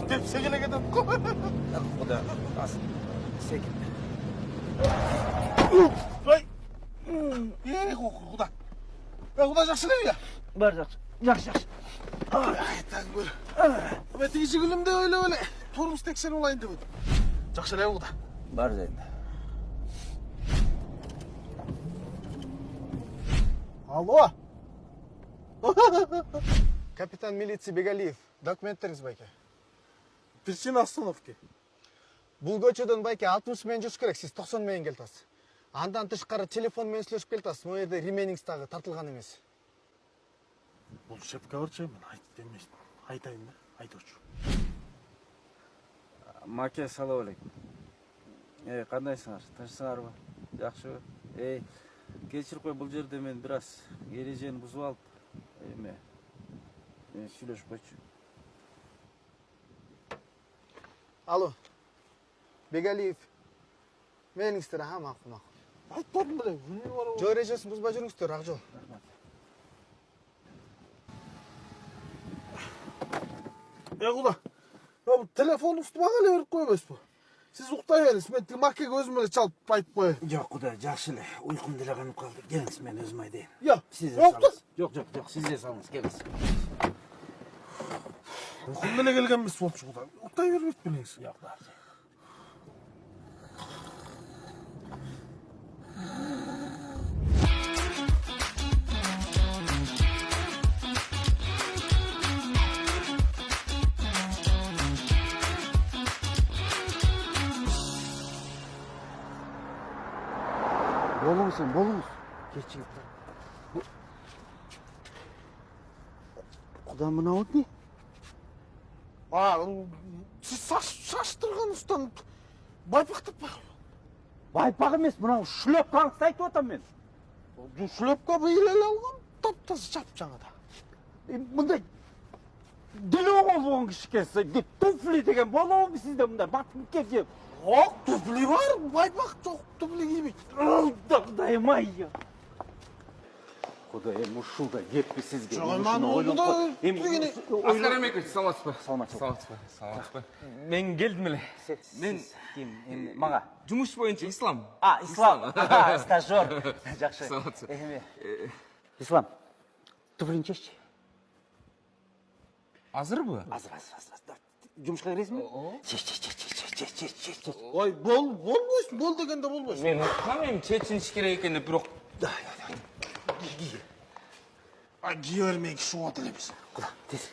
tepse kelek edet. Xudo, sekin. Voy. Xudo. Xudo yaxshilab ya. Bor yaxshi. Ay, tak böyle. Ben teyze gülümde öyle. Torumuz teksen olayın dedim. Yaxshilab Xudo. Bor endi. Алло. Капитан милиции Бегалиев. Документтарыңыз байке. Причина остановки. Бул көчөдөн байке 60 мен жүрүш керек. Сиз 90 менен келтасыз. Андан тышкары телефон менен сүйлөшүп келтасыз. Могу жерде ремениңиз дагы тартылган эмес. Бул шепка барчы мен айтып эмес. Айтайын да, айточу. Маке, салам алейкум. Кандайсыңар? Тынчсыңарбы? Жакшыбы? Кечирип кой, бул жерде мен бир аз эрежени бузуп алып, эме сүйлөшүп койчу. Алло. Бегалиев. Мениңиздер, макул. Айтпадым беле. Жол эрежесин бузбай жүрүңүздөр, ак жол. Куда? Телефон устума эле берип койбойсузбу? Сиз уктай бериңиз, мен Маккеге өзүм эле чалып айтып коеюн. Жок, Кудай, жакшы эле. Уйкум деле канып калды. Келиңиз, мен өзүм айтайын. Сиз Жок, сиз эле салыңыз, келиңиз. Уйкум деле келген эмес болчу Кудай. Уктай бербейт белеңиз. Жок, бар. Болуңуз. Кечигип. Кудай, мына вот не? Сиз шаштырганыңыздан байпактап байкалып. Байпак эмес, мына шлепкаңызды айтып атам мен. Шлепка быйыл эле алган, таптаза жап-жаңы да. Мындай диле оңол болгон киши экенсиз. Туфли деген болобу сизде мындай батып кетип? Жок, туфли бар, байпак жок, туфли кийбейт. Кудайым ай. Кудайым, ушулда кеппи сизге. Жок, мен ойлоп Аскар Эрмекович, саламатсызбы? Саламатсызбы. Мен келдим эле. Мен ким? Мага. Жумуш боюнча Ислам. Ислам. Стажер. Жакшы. Саламатсызбы. Ислам. Туфлиңди чеччи. Азырбы? Азыр. Жумушка киресизби? Чеч. Ой, болбойсун, бол дегенде болбойсун. Мен уккам чечиниш керек экени, бирок Кие бермей киши болот эле биз. Тез.